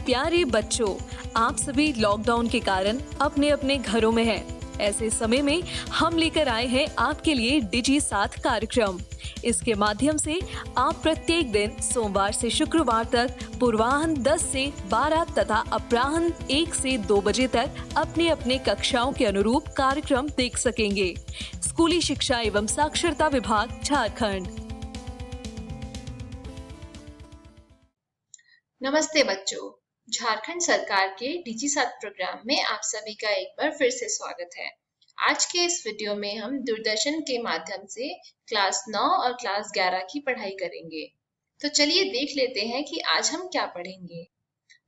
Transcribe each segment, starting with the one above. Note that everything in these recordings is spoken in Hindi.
प्यारे बच्चों, आप सभी लॉकडाउन के कारण अपने अपने घरों में हैं। ऐसे समय में हम लेकर आए हैं आपके लिए डिजी साथ कार्यक्रम। इसके माध्यम से आप प्रत्येक दिन सोमवार से शुक्रवार तक पूर्वाह्न 10 से 12 तथा अपराह्न 1 से 2 बजे तक अपने अपने कक्षाओं के अनुरूप कार्यक्रम देख सकेंगे। स्कूली शिक्षा एवं साक्षरता विभाग, झारखंड। नमस्ते बच्चों, झारखंड सरकार के डिजी साथ प्रोग्राम में आप सभी का एक बार फिर से स्वागत है। आज के इस वीडियो में हम दूरदर्शन के माध्यम से क्लास 9 और क्लास 11 की पढ़ाई करेंगे। तो चलिए देख लेते हैं कि आज हम क्या पढ़ेंगे।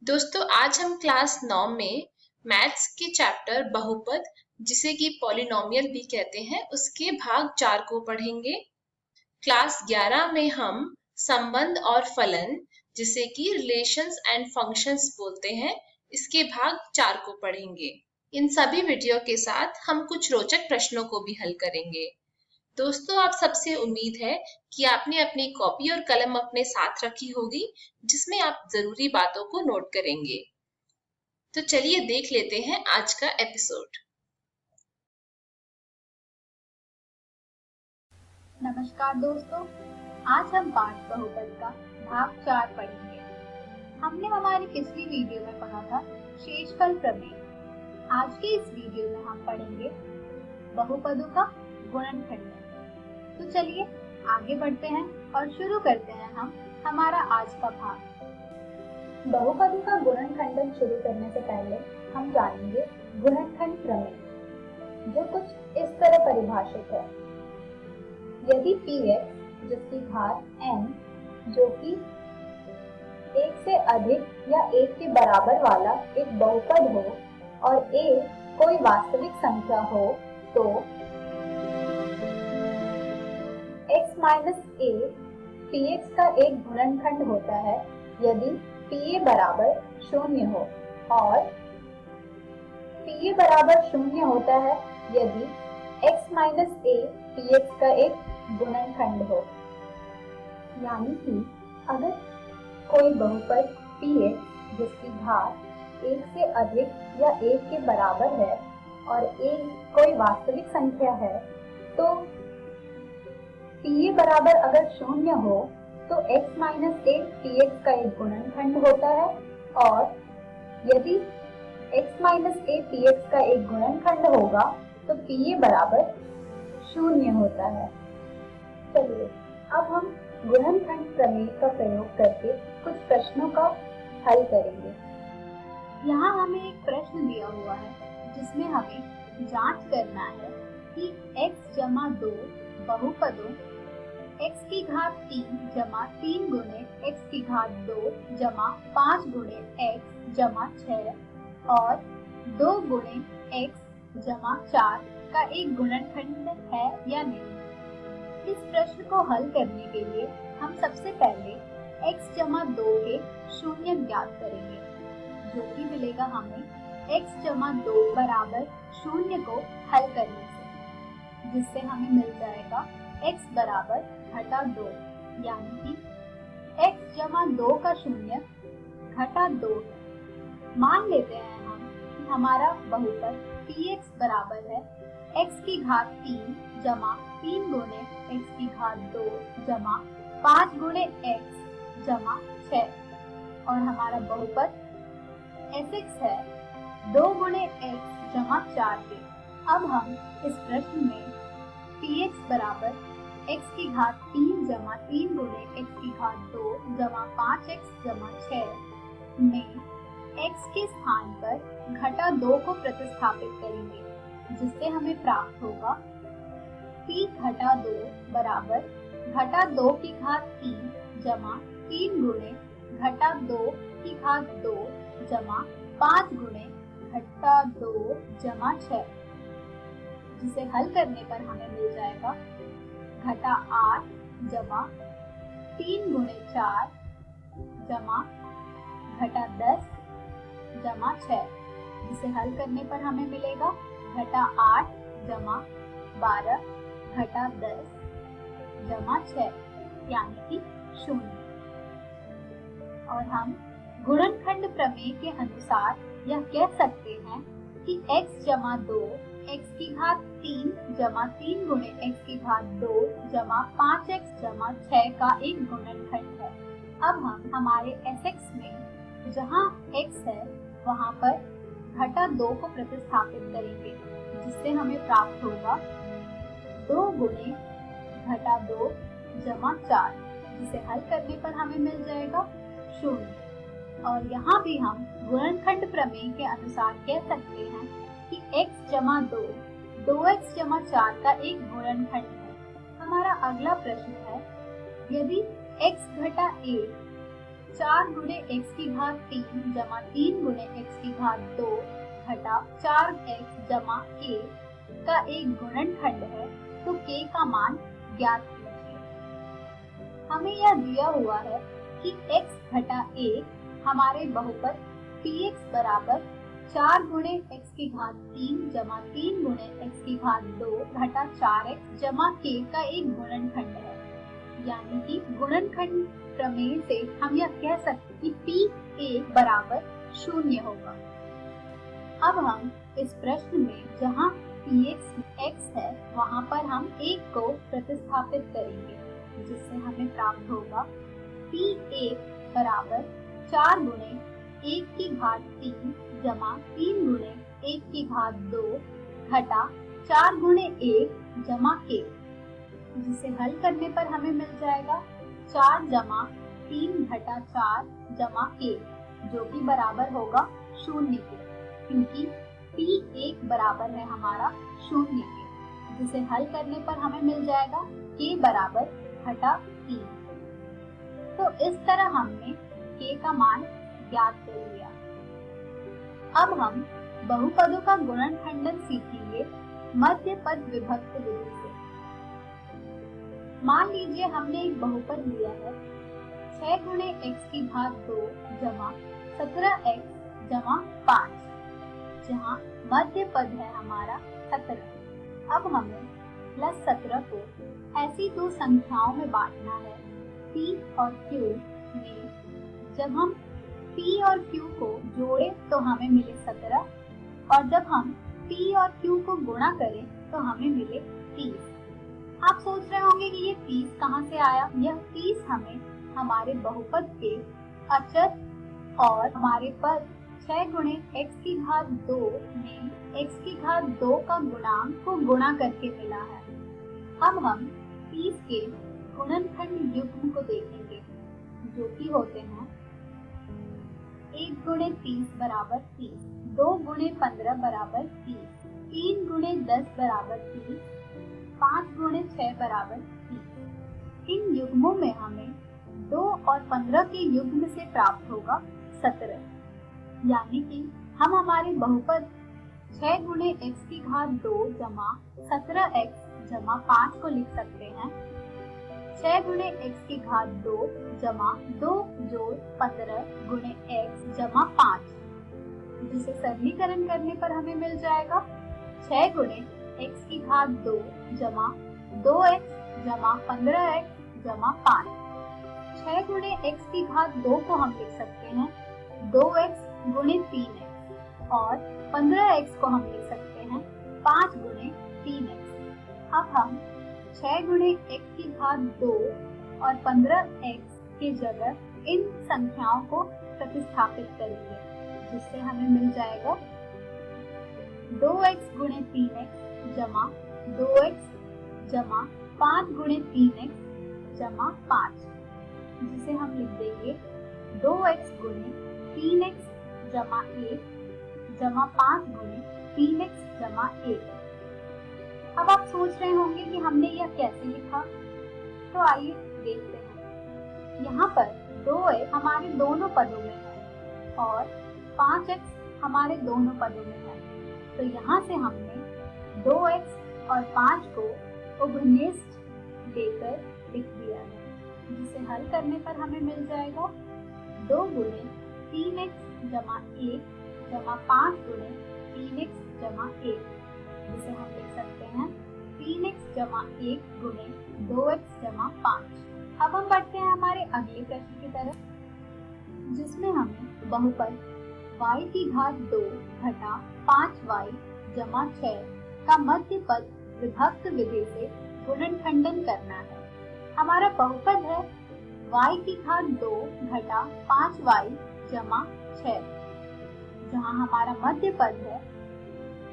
दोस्तों, आज हम क्लास 9 में मैथ्स के चैप्टर बहुपद, जिसे कि पॉलिनोमियल भी कहते हैं, उसके भाग 4 को पढ़ेंगे। क्लास 11 में हम संबंध और फलन, जिसे कि रिलेशंस एंड फंक्शंस बोलते हैं, इसके भाग 4 को पढ़ेंगे। इन सभी वीडियो के साथ हम कुछ रोचक प्रश्नों को भी हल करेंगे। दोस्तों, आप सबसे उम्मीद है कि आपने अपनी कॉपी और कलम अपने साथ रखी होगी, जिसमें आप जरूरी बातों को नोट करेंगे। तो चलिए देख लेते हैं आज का एपिसोड। नमस्कार दोस्तों, आज हम पाठ बहुपद का भाग 4 पढ़ेंगे। हमने हमारी पिछली वीडियो में पढ़ा था शेषफल प्रमेय। आज के इस वीडियो में हम पढ़ेंगे बहुपदों का गुणनखंड। तो चलिए आगे बढ़ते हैं और शुरू करते हैं हम हमारा आज का भाग। बहुपदों का गुणनखंडन शुरू करने से पहले हम जानेंगे गुणनखंड प्रमेय, जो कुछ इस तरह परिभाषित है। यदि px जिसकी घात n, जो कि 1 से अधिक या 1 के बराबर वाला एक बहुपद हो और a कोई वास्तविक संख्या हो, तो x माइनस a px का एक गुणनखंड होता है यदि pa बराबर 0 हो, और pa बराबर 0 होता है यदि x माइनस a px का एक गुणनखंड हो। यानी कि अगर कोई बहुपद px जिसकी घात 1 से अधिक या 1 के बराबर है और a कोई वास्तविक संख्या है, तो pa बराबर अगर 0 हो तो x माइनस a px का एक गुणनखंड होता है, और यदि x माइनस a px का एक गुणनखंड होगा तो pa बराबर 0 होता है। चलिए अब हम गुणनखंड प्रमेय का प्रयोग करके कुछ प्रश्नों का हल करेंगे। यहाँ हमें एक प्रश्न दिया हुआ है जिसमें हमें जांच करना है कि x जमा 2 बहुपदों x की घात 3 जमा 3 गुणे x की घात 2 जमा 5 गुणे x जमा 6 और 2 गुणे x जमा 4 का एक गुणनखंड है या नहीं। इस प्रश्न को हल करने के लिए हम सबसे पहले x जमा 2 के शून्य ज्ञात करेंगे, जो कि मिलेगा हमें x जमा 2 बराबर 0 को हल करने से, जिससे हमें मिल जाएगा x बराबर घटा 2, यानी कि x जमा 2 का शून्य घटा 2 है। मान लेते हैं हम कि हमारा बहुपद px बराबर है x की घात 3 जमा 3 गुणे x की घात 2 जमा 5 गुणे x जमा 6, और हमारा बहुपद fx है 2 गुणे x जमा 4 के। अब हम इस प्रश्न में px बराबर x की घात 3 जमा 3 गुणे x की घात 2 जमा 5x जमा 6 में x के स्थान पर घटा 2 को प्रतिस्थापित करेंगे, जिससे हमें प्राप्त होगा p घटा 2 बराबर घटा 2 की घात 3 जमा 3 गुणे घटा 2 की घात 2 जमा 5 गुणे घटा 2 जमा 6, जिसे हल करने पर हमें मिल जाएगा घटा 8 जमा 3 गुणे 4 जमा घटा 10 जमा 6, जिसे हल करने पर हमें मिलेगा घटा 8 जमा 12 घटा 10 जमा 6, यानी कि 0। और हम गुणनखंड प्रमेय के अनुसार यह कह सकते हैं कि x जमा 2 x की घात 3 जमा 3 गुणे x की घात 2 जमा 5x जमा 6 का एक गुणनखंड है। अब हम हमारे Sx में जहाँ x है वहाँ पर घटा 2 को प्रतिस्थापित करेंगे, जिससे हमें प्राप्त होगा 2 गुणे घटा 2 जमा 4, जिसे हल करने पर हमें मिल जाएगा 0। और यहाँ भी हम गुणनखंड प्रमेय के अनुसार कह सकते हैं कि x जमा 2 2x जमा 4 का एक गुणनखंड है। हमारा अगला प्रश्न है, यदि x घटा a 4 गुणे x की घात 3 जमा 3 गुणे x की घात 2 घटा 4x जमा a का एक गुणनखंड है, तो k का मान ज्ञात कीजिए। हमें यह दिया हुआ है कि x घटा a हमारे बहुपद px बराबर 4 गुणे x की घात 3 जमा 3 गुणे x की घात 2 घटा 4x जमा k का एक गुणनखंड है। यानी कि गुणनखंड प्रमेय से हम यह कह सकते हैं कि pa बराबर 0 होगा। अब हम इस प्रश्न में जहाँ px x है वहाँ पर हम 1 को प्रतिस्थापित करेंगे, जिससे हमें प्राप्त होगा p1 बराबर 4 गुणे 1 की घात 3 जमा 3 गुणे 1 की घात 2 घटा 4 गुणे 1 जमा k, जिसे हल करने पर हमें मिल जाएगा 4 जमा 3 घटा 4 जमा k, जो कि बराबर होगा 0 के, क्योंकि p1 बराबर है हमारा 0 के, जिसे हल करने पर हमें मिल जाएगा k बराबर घटा 3। तो इस तरह हमने k का मान ज्ञात कर लिया। अब हम बहुपदों का गुणनखंडन सीखेंगे मध्य पद विभक्त विधि से। मान लीजिए हमने एक बहुपद लिया है 6 गुणे x की घात 2 जमा 17x जमा 5, जहाँ मध्य पद है हमारा 17। अब हमें प्लस 17 को ऐसी दो संख्याओं में बांटना है p और q में। जब हम p और q को जोड़े तो हमें मिले 17, और जब हम p और q को गुणा करें तो हमें मिले 30। आप सोच रहे होंगे कि ये 30 कहाँ से आया? यह 30 हमें हमारे बहुपद के अचर और हमारे पद 6 गुणे x की घात 2 में x की घात 2 का गुणांक को गुणा करके मिला है। अब हम 30 के गुणनखंड युग्म को देखेंगे, जो कि होते हैं 1 गुणे 30 बराबर 30, 2 गुणे 15 बराबर 30, 3 गुणे 10 बराबर 30, 5 गुणे 6 बराबर 30। इन युग्मों में हमें 2 और 15 के युग्म से प्राप्त होगा 17। यानी कि हम हमारे बहुपद 6 गुणे x की घात 2 जमा 17x जमा 5 को लिख सकते हैं 6 गुणे x की घात 2 जमा 2 जोड़ 15 गुणे x जमा 5, जिसे सरलीकरण करने पर हमें मिल जाएगा 6 गुणे x की घात 2 जमा 2x जमा 15x जमा 5। 6 गुणे x की घात 2 को हम लिख सकते हैं 2x गुणे 3x, और 15x को हम लिख सकते हैं 5 गुणे 3x। अब हम 6 गुणे x की घात 2 और 15x की जगह इन संख्याओं को प्रतिस्थापित करेंगे, जिससे हमें मिल जाएगा 2x गुणे 3x जमा 2x जमा 5 गुणे 3x जमा 5, जिसे हम लिख देंगे 2x गुणे 3x जमा 1 जमा 5 गुणे 3x जमा 1। अब आप सोच रहे होंगे कि हमने यह कैसे लिखा, तो आइए देखते हैं। यहाँ पर 2x हमारे दोनों पदों में है और 5x हमारे दोनों पदों में है, तो यहाँ से हमने 2x और 5 को उभयनिष्ठ लेकर लिख दिया है, जिसे हल करने पर हमें मिल जाएगा 2 गुणे 3x जमा 1 जमा 5 गुणे 3x जमा 1, जिसे हम लिख सकते हैं 3x जमा 1 गुणे 2x जमा 5। अब हम बढ़ते हैं हमारे अगले प्रश्न की तरफ। जिसमें हमें बहुपद y की घात 2 घटा 5y जमा 6 का मध्य पद विभक्त विधि से गुणनखंडन करना है। हमारा बहुपद है y की घात 2 घटा 5y जमा 6, जहाँ हमारा मध्य पद है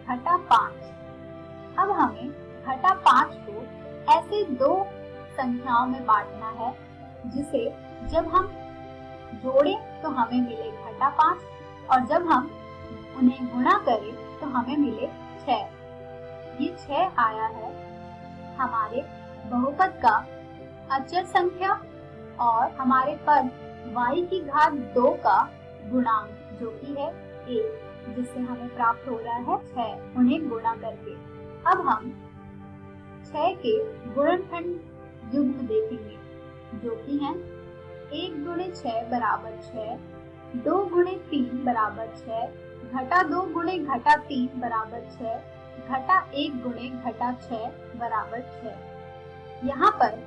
घटा 5। अब हमें घटा 5 को ऐसे दो संख्याओं में बांटना है जिसे जब हम जोड़ें तो हमें मिले घटा 5 और जब हम उन्हें गुणा करें तो हमें मिले 6। ये 6 आया है हमारे बहुपद का अचर संख्या और हमारे पद y की घात 2 का गुणांक जो कि है 1, जिससे हमें प्राप्त हो रहा है 6 उन्हें गुणा करके। अब हम 6 के गुणनखंड युग्म देखेंगे जो कि है 1 गुणे 6 बराबर 6, 2 गुणे 3 बराबर 6, घटा 2 गुणे घटा 3 बराबर 6, घटा 1 गुणे घटा 6 बराबर 6। यहाँ पर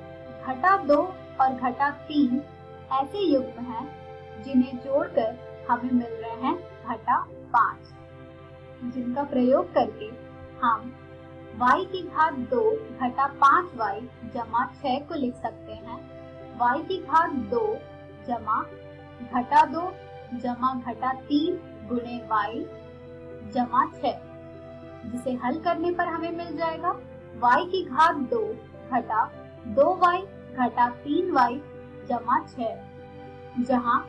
घटा 2 और घटा 3 ऐसे युग्म हैं जिन्हें जोड़कर हमें मिल रहे हैं घटा 5, जिनका प्रयोग करके हम y की घात 2 घटा 5y जमा 6 को लिख सकते हैं y की घात 2 जमा घटा 2 जमा घटा 3 गुणे y जमा 6, जिसे हल करने पर हमें मिल जाएगा y की घात 2 घटा 2y घटा 3y जमा 6, जहाँ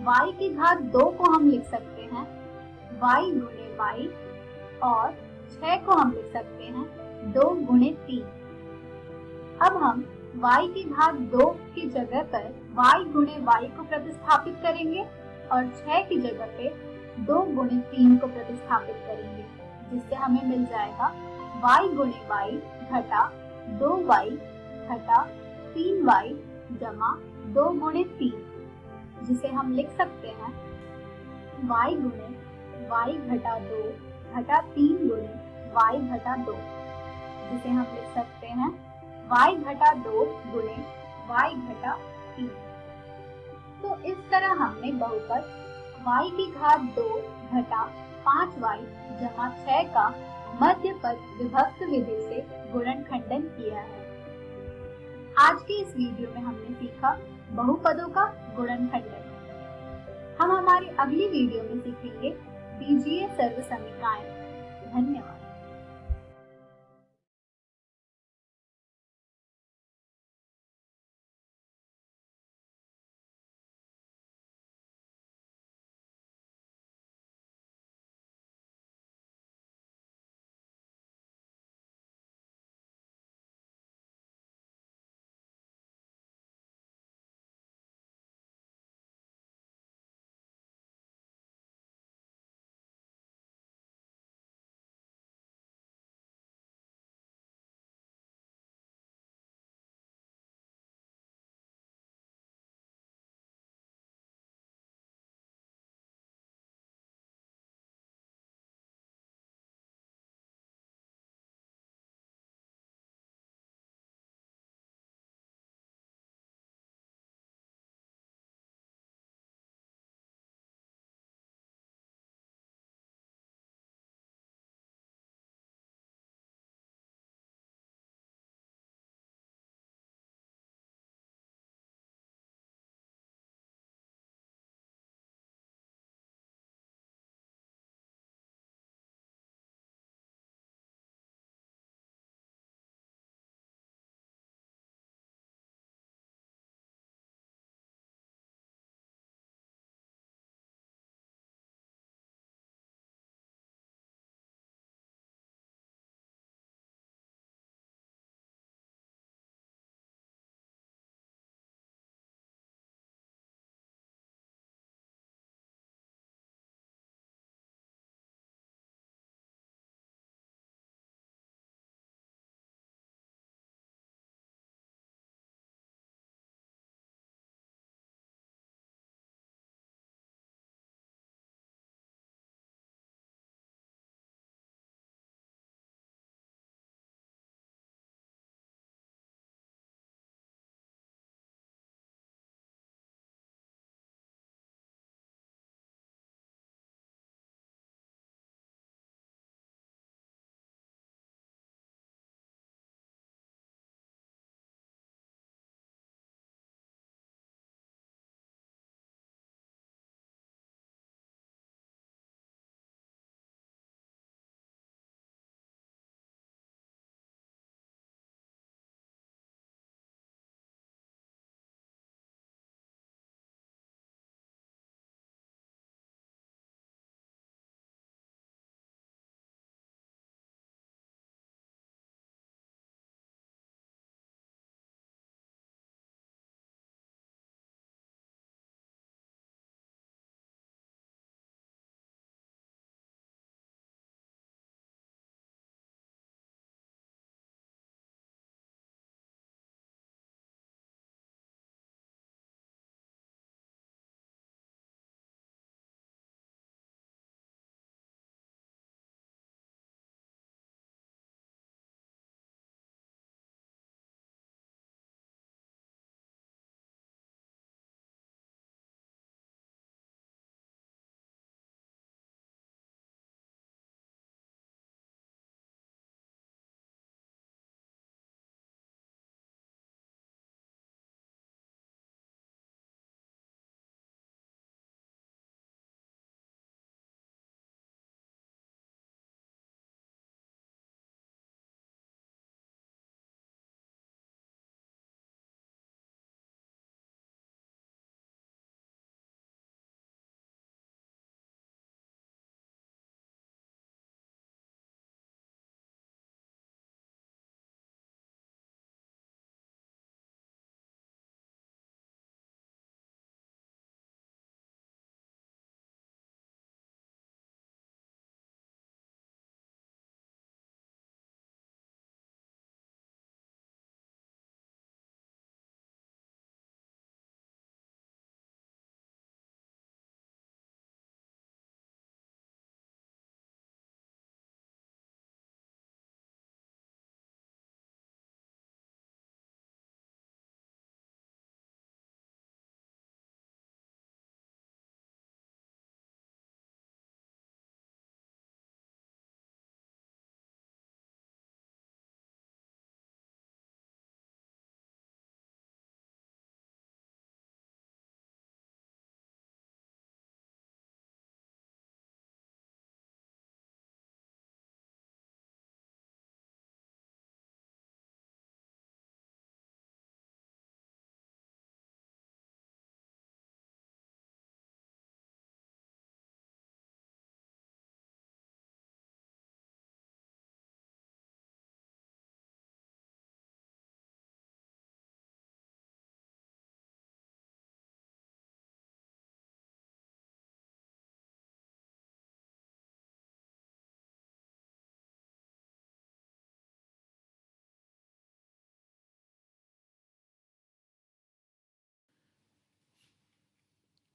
y की घात 2 को हम लिख सकते हैं y गुणे y और 6 को हम लिख सकते हैं 2 गुणे 3। अब हम y की घात 2 की जगह पर y गुणे y को प्रतिस्थापित करेंगे और 6 की जगह पे 2 गुणे 3 को प्रतिस्थापित करेंगे, जिससे हमें मिल जाएगा y गुणे y घटा 2y घटा 3y जमा 2 गुणे 3, जिसे हम लिख सकते हैं y गुणे y घटा 2 घटा 3 गुणे y घटा 2, जिसे हम लिख सकते हैं y घटा 2 गुणे y घटा 3। तो इस तरह हमने बहुपद y की घात 2 घटा 5y जमा 6 का मध्य पद विभक्त विधि से गुणनखंडन किया है। आज के इस वीडियो में हमने सीखा बहुपदों का गुणनखंडन। हम हमारी अगली वीडियो में सीखेंगे बीजीय सर्वसमीकाएं। धन्यवाद।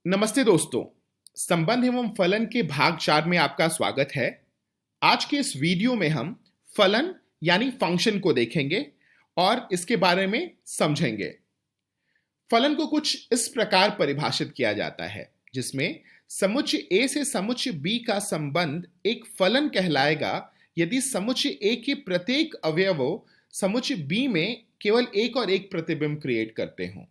नमस्ते दोस्तों, संबंध एवं फलन के भाग 4 में आपका स्वागत है। आज के इस वीडियो में हम फलन यानी फंक्शन को देखेंगे और इसके बारे में समझेंगे। फलन को कुछ इस प्रकार परिभाषित किया जाता है जिसमें समुच्चय A से समुच्चय B का संबंध एक फलन कहलाएगा यदि समुच्चय A के प्रत्येक अवयवों समुच्चय B में केवल एक और एक प्रतिबिंब क्रिएट करते हों।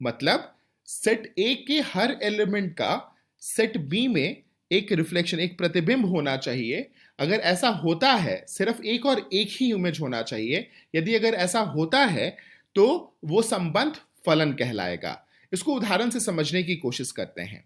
मतलब सेट A के हर एलिमेंट का सेट B में एक रिफ्लेक्शन, एक प्रतिबिंब होना चाहिए। अगर ऐसा होता है, सिर्फ एक और एक ही इमेज होना चाहिए। यदि अगर ऐसा होता है तो वो संबंध फलन कहलाएगा। इसको उदाहरण से समझने की कोशिश करते हैं।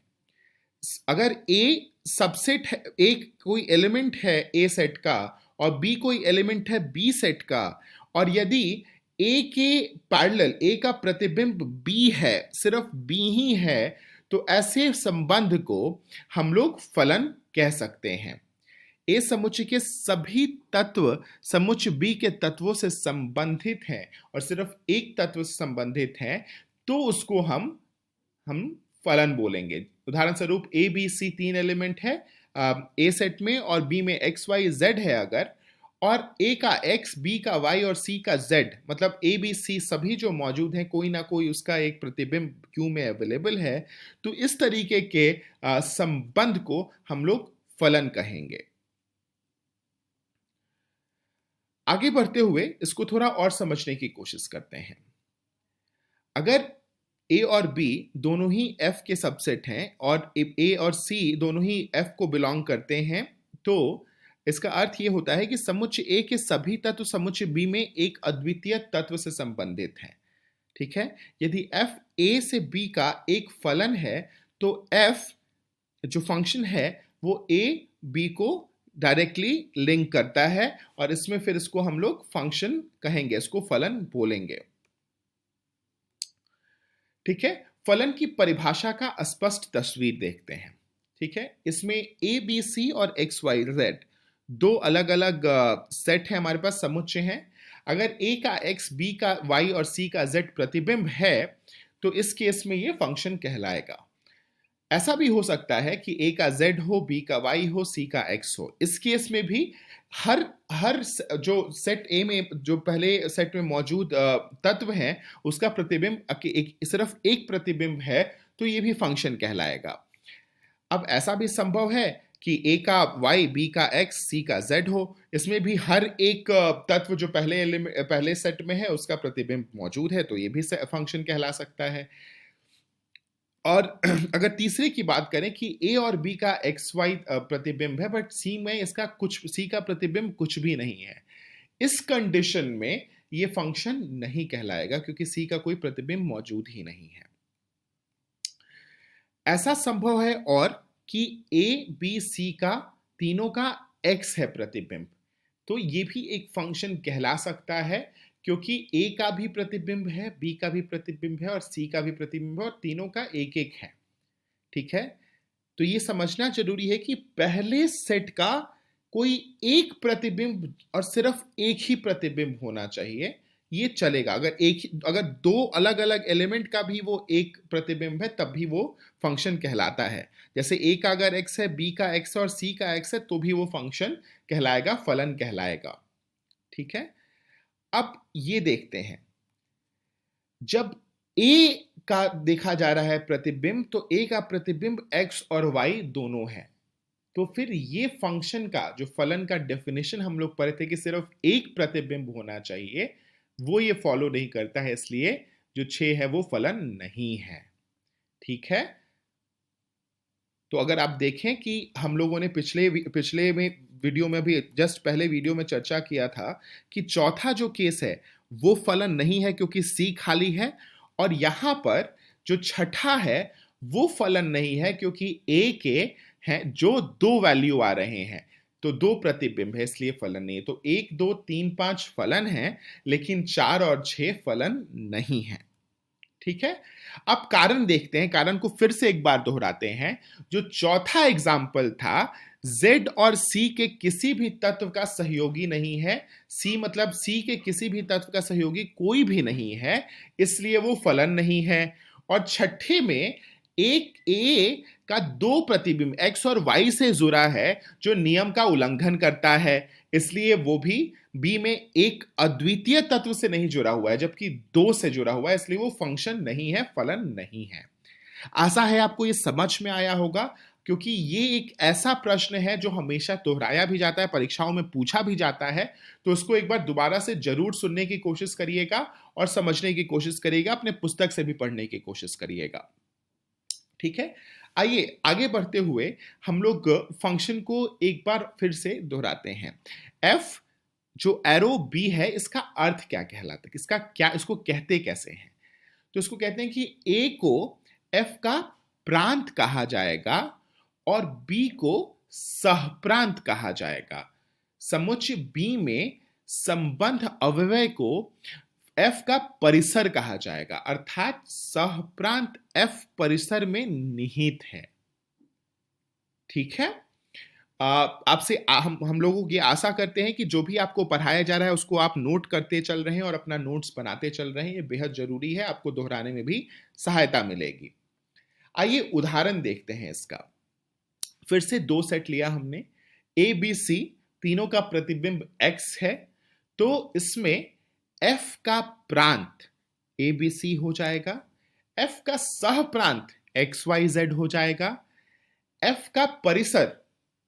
अगर A सबसेट है, एक कोई एलिमेंट है A सेट का और B कोई एलिमेंट है B सेट का, और यदि A के पैरेलल A का प्रतिबिंब B है, सिर्फ B ही है, तो ऐसे संबंध को हम लोग फलन कह सकते हैं। A समुच्चय के सभी तत्व समुच्चय B के तत्वों से संबंधित हैं और सिर्फ एक तत्व से संबंधित हैं, तो उसको हम फलन बोलेंगे। उदाहरण स्वरूप A B C 3 एलिमेंट है A सेट में और B में X Y Z है अगर, और A का X, B का Y और C का Z, मतलब A B C सभी जो मौजूद हैं, कोई ना कोई उसका एक प्रतिबिंब Q में अवेलेबल है, तो इस तरीके के संबंध को हम लोग फलन कहेंगे। आगे बढ़ते हुए इसको थोड़ा और समझने की कोशिश करते हैं। अगर A और B दोनों ही F के सबसेट हैं और A और C दोनों ही F को बिलोंग करते हैं, तो इसका अर्थ ये होता है कि समुच्चय A के सभी तत्व समुच्चय B में एक अद्वितीय तत्व से संबंधित हैं। ठीक है, यदि F A से B का एक फलन है तो F जो फंक्शन है वो A B को डायरेक्टली लिंक करता है और इसमें फिर इसको हम लोग फंक्शन कहेंगे, इसको फलन बोलेंगे। ठीक है, फलन की परिभाषा का स्पष्ट तस्वीर देखते हैं। ठीक है, इसमें A B C और X Y Z दो अलग अलग सेट है, हमारे पास समुच्चय हैं। अगर A का X, B का Y और C का Z प्रतिबिंब है तो इस केस में ये फंक्शन कहलाएगा। ऐसा भी हो सकता है कि A का Z हो, B का Y हो, C का X हो। इस केस में भी हर जो सेट A में जो पहले सेट में मौजूद तत्व हैं उसका प्रतिबिंब सिर्फ एक प्रतिबिंब है, तो ये भी फंक्शन कहलाएगा। अब ऐसा भी संभव है कि A का Y, B का X, C का Z हो। इसमें भी हर एक तत्व जो पहले सेट में है उसका प्रतिबिंब मौजूद है, तो ये भी फंक्शन कहला सकता है। और अगर तीसरे की बात करें कि A और B का XY प्रतिबिंब है बट C का प्रतिबिंब कुछ भी नहीं है, इस कंडीशन में ये फंक्शन नहीं कहलाएगा क्योंकि C का कोई प्रतिबिंब मौजूद ही नहीं है। ऐसा संभव है और कि A, B, C का तीनों का X है प्रतिबिंब, तो ये भी एक फंक्शन कहला सकता है क्योंकि A का भी प्रतिबिंब है, B का भी प्रतिबिंब है और C का भी प्रतिबिंब है और तीनों का एक एक है। ठीक है, तो ये समझना जरूरी है कि पहले सेट का कोई एक प्रतिबिंब और सिर्फ एक ही प्रतिबिंब होना चाहिए, ये चलेगा। अगर दो अलग अलग एलिमेंट का भी वो एक प्रतिबिंब है तब भी वो फंक्शन कहलाता है। जैसे A का अगर X है, B का X है और C का X है तो भी वो फंक्शन कहलाएगा, फलन कहलाएगा। ठीक है, अब ये देखते हैं, जब A का देखा जा रहा है प्रतिबिंब तो A का प्रतिबिंब X और Y दोनों है, तो फिर ये फंक्शन का जो फलन का डेफिनेशन हम लोग पढ़े थे कि सिर्फ एक प्रतिबिंब होना चाहिए, वो ये फॉलो नहीं करता है, इसलिए जो 6 है वो फलन नहीं है। ठीक है, तो अगर आप देखें कि हम लोगों ने पिछले में वीडियो में भी जस्ट पहले वीडियो में चर्चा किया था कि चौथा जो केस है वो फलन नहीं है क्योंकि C खाली है, और यहां पर जो छठा है वो फलन नहीं है क्योंकि A के हैं जो 2 वैल्यू आ रहे हैं, तो 2 प्रतिबिंब है इसलिए फलन नहीं है। तो 1, 2, 3, 5 फलन है लेकिन 4 और 6 फलन नहीं है। ठीक है, अब कारण देखते हैं, कारण को फिर से एक बार दोहराते हैं। जो चौथा एग्जाम्पल था, Z और C के किसी भी तत्व का सहयोगी नहीं है, C मतलब C के किसी भी तत्व का सहयोगी कोई भी नहीं है, इसलिए वो फलन नहीं है। और छठे में एक ए का दो प्रतिबिंब एक्स और वाई से जुड़ा है जो नियम का उल्लंघन करता है, इसलिए वो भी बी में एक अद्वितीय तत्व से नहीं जुड़ा हुआ है जबकि दो से जुड़ा हुआ है, इसलिए वो फंक्शन नहीं है, फलन नहीं है। आशा है आपको ये समझ में आया होगा, क्योंकि ये एक ऐसा प्रश्न है जो हमेशा दोहराया भी जाता है, परीक्षाओं में पूछा भी जाता है। तो इसको एक बार दोबारा से जरूर सुनने की कोशिश करिएगा और समझने की कोशिश करिएगा, अपने पुस्तक से भी पढ़ने की कोशिश करिएगा। ठीक है, आइए आगे बढ़ते हुए हम लोग फंक्शन को एक बार फिर से दोहराते हैं। एफ जो एरो बी है, इसका अर्थ क्या कहलाता है, इसका क्या, इसको कहते कैसे हैं? तो इसको कहते हैं कि ए को एफ का प्रांत कहा जाएगा और बी को सहप्रांत कहा जाएगा। समुच्चय बी में संबंध अव्यय को एफ का परिसर कहा जाएगा, अर्थात सहप्रांत एफ परिसर में निहित है। ठीक है, आपसे हम लोगों की आशा करते हैं कि जो भी आपको पढ़ाया जा रहा है उसको आप नोट करते चल रहे हैं और अपना नोट्स बनाते चल रहे हैं। ये बेहद जरूरी है, आपको दोहराने में भी सहायता मिलेगी। आइए उदाहरण देखते हैं इसका। फिर से दो सेट लिया हमने, ए बी सी तीनों का प्रतिबिंब x है, तो इसमें f का प्रांत ए बी सी हो जाएगा, f का सह प्रांत एक्स वाई जेड हो जाएगा, f का परिसर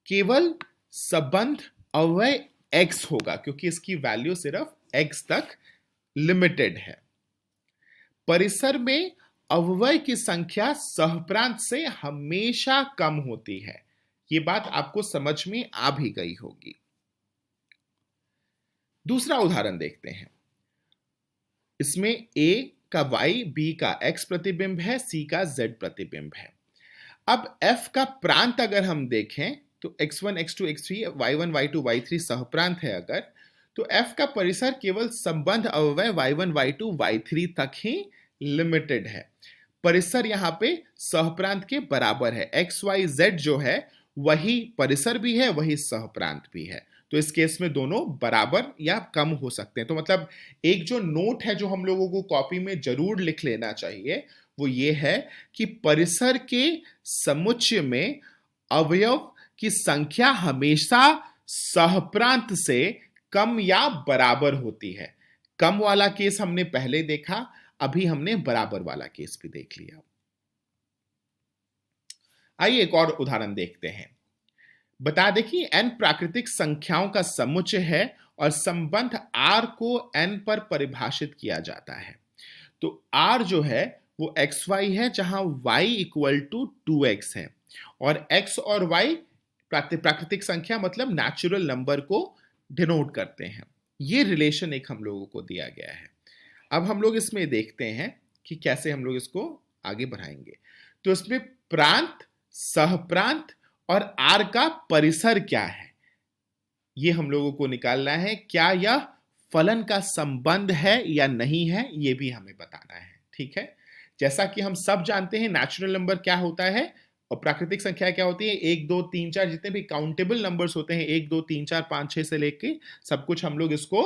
केवल संबंध अव्यय x होगा क्योंकि इसकी वैल्यू सिर्फ x तक लिमिटेड है। परिसर में अव्यय की संख्या सहप्रांत से हमेशा कम होती है, ये बात आपको समझ में आ भी गई होगी। दूसरा उदाहरण देखते हैं। इसमें a का y, b का x प्रतिबिंब है, c का z प्रतिबिंब है। अब f का प्रांत अगर हम देखें तो x1 x2 x3 y1 y2 y3 सहप्रांत है अगर, तो f का परिसर केवल संबंध अव्यय y1 y2 y3 तक ही लिमिटेड है। परिसर यहां पे सहप्रांत के बराबर है, x y z जो है वही परिसर भी है, वही सहप्रांत भी है। तो इस केस में दोनों बराबर या कम हो सकते हैं। तो मतलब एक जो नोट है जो हम लोगों को कॉपी में जरूर लिख लेना चाहिए वो ये है कि परिसर के समुच्चय में अवयव की संख्या हमेशा सहप्रांत से कम या बराबर होती है। कम वाला केस हमने पहले देखा, अभी हमने बराबर वाला केस भी देख लिया। आइए एक और उदाहरण देखते हैं। बता दें कि n प्राकृतिक संख्याओं का समुच्चय है और संबंध r को n पर परिभाषित किया जाता है। तो r जो है वो xy है जहां y इक्वल टू 2x है और x और y प्राकृतिक संख्या मतलब नेचुरल नंबर को डिनोट करते हैं। ये रिलेशन एक हम लोगों को दिया गया है। अब हम लोग इसमें देखते हैं कि कैसे हम लोग इसको आगे बढ़ाएंगे। तो इसमें प्रांत, सहप्रांत और r का परिसर क्या है ये हम लोगों को निकालना है। क्या यह फलन का संबंध है या नहीं है ये भी हमें बताना है। ठीक है, जैसा कि हम सब जानते हैं नेचुरल नंबर क्या होता है और प्राकृतिक संख्या क्या होती है। 1 2 3 4 जितने भी काउंटेबल नंबर्स होते हैं 1 2 3 4 5 6 से लेके सब कुछ हम लोग इसको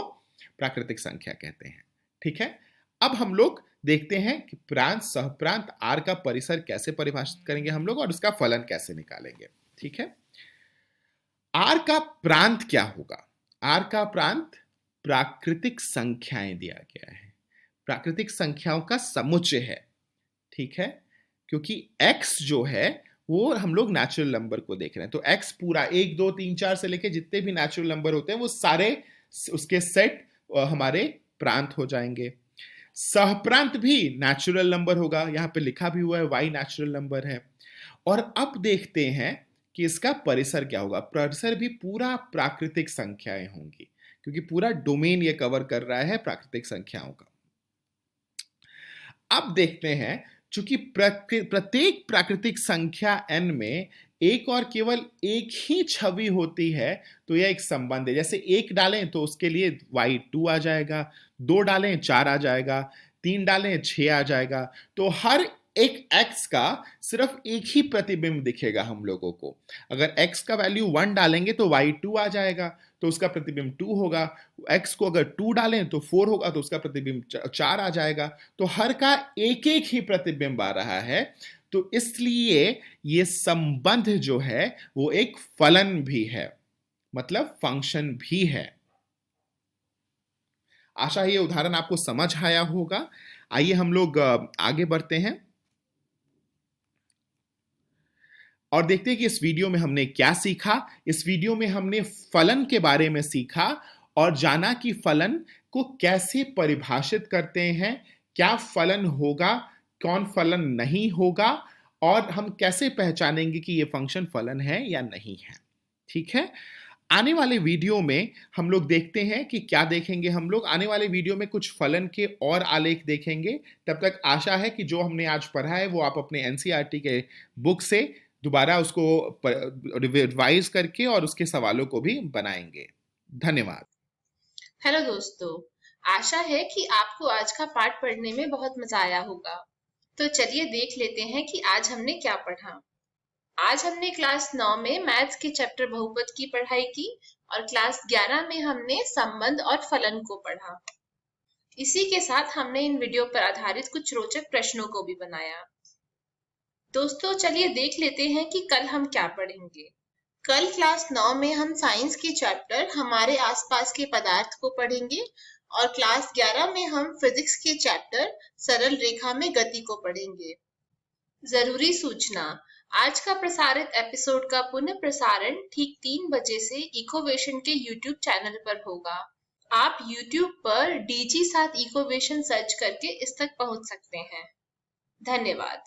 प्राकृतिक संख्या कहते हैं। ठीक है, अब हम लोग देखते हैं कि प्रांत, सहप्रांत, r का परिसर कैसे परिभाषित करेंगे हम लोग और उसका फलन कैसे निकालेंगे। ठीक है, r का प्रांत क्या होगा? r का प्रांत प्राकृतिक संख्याएं दिया गया है, प्राकृतिक संख्याओं का समुच्चय है। ठीक है, क्योंकि x जो है वो हम लोग नेचुरल नंबर को देख रहे हैं, तो x पूरा 1 2 3 4 से लेके जितने भी नेचुरल नंबर होते हैं वो सारे उसके सेट हमारे प्रांत हो जाएंगे। सहप्रांत भी नेचुरल नंबर होगा, यहां पे लिखा भी हुआ है y नेचुरल नंबर है। और अब देखते हैं कि इसका परिसर क्या होगा। परिसर भी पूरा प्राकृतिक संख्याएं होंगी क्योंकि पूरा डोमेन ये कवर कर रहा है प्राकृतिक संख्याओं का। अब देखते हैं, चूंकि प्रत्येक प्राकृतिक संख्या n में एक और केवल एक ही छवि होती है तो यह एक संबंध है। जैसे 1 डालें तो उसके लिए y 2 आ जाएगा, 2 डालें 4 आ जाएगा, 3 डालें 6 आ जाएगा। तो हर एक x का सिर्फ एक ही प्रतिबिंब दिखेगा हम लोगों को। अगर x का वैल्यू 1 डालेंगे तो y 2 आ जाएगा तो उसका प्रतिबिंब 2 होगा। x को अगर 2 डालें तो 4 होगा तो उसका प्रतिबिंब 4 आ जाएगा। तो हर का एक एक ही प्रतिबिंब आ रहा है। तो इसलिए ये संबंध जो है वो एक फलन भी है, मतलब फंक्शन भी है। आशा ये उदाहरण आपको समझ आया होगा। आइए हम लोग आगे बढ़ते हैं और देखते हैं कि इस वीडियो में हमने क्या सीखा। इस वीडियो में हमने फलन के बारे में सीखा और जाना कि फलन को कैसे परिभाषित करते हैं, क्या फलन होगा, कौन फलन नहीं होगा, और हम कैसे पहचानेंगे कि ये फंक्शन फलन है या नहीं है। ठीक है, आने वाले वीडियो में हम लोग देखते हैं कि क्या देखेंगे। हम लोग आने वाले वीडियो में कुछ फलन के और आलेख देखेंगे। तब तक आशा है कि जो हमने आज पढ़ा है वो आप अपने एनसीईआरटी के बुक से दोबारा उसको रिवाइज करके और उसके सवालों को भी बनाएंगे। धन्यवाद। हेलो दोस्तों, आशा है कि आपको आज का पाठ पढ़ने में बहुत मजा आया होगा। तो चलिए देख लेते हैं कि आज हमने क्या पढ़ा। आज हमने क्लास 9 में मैथ्स के चैप्टर बहुपद की पढ़ाई की और क्लास 11 में हमने संबंध और फलन को पढ़ा। इसी के साथ हमने इन वीडियो पर आधारित कुछ रोचक प्रश्नों को भी बनाया। दोस्तों चलिए देख लेते हैं कि कल हम क्या पढ़ेंगे। कल क्लास 9 में हम साइंस के चैप्टर हमारे आसपास के पदार्थ को पढ़ेंगे और क्लास 11 में हम फिजिक्स के चैप्टर सरल रेखा में गति को पढ़ेंगे। जरूरी सूचना, आज का प्रसारित एपिसोड का पुनः प्रसारण ठीक 3 बजे से इकोवेशन के YouTube चैनल पर होगा। आप YouTube पर DG7 इकोवेशन सर्च करके इस तक पहुंच सकते हैं। धन्यवाद।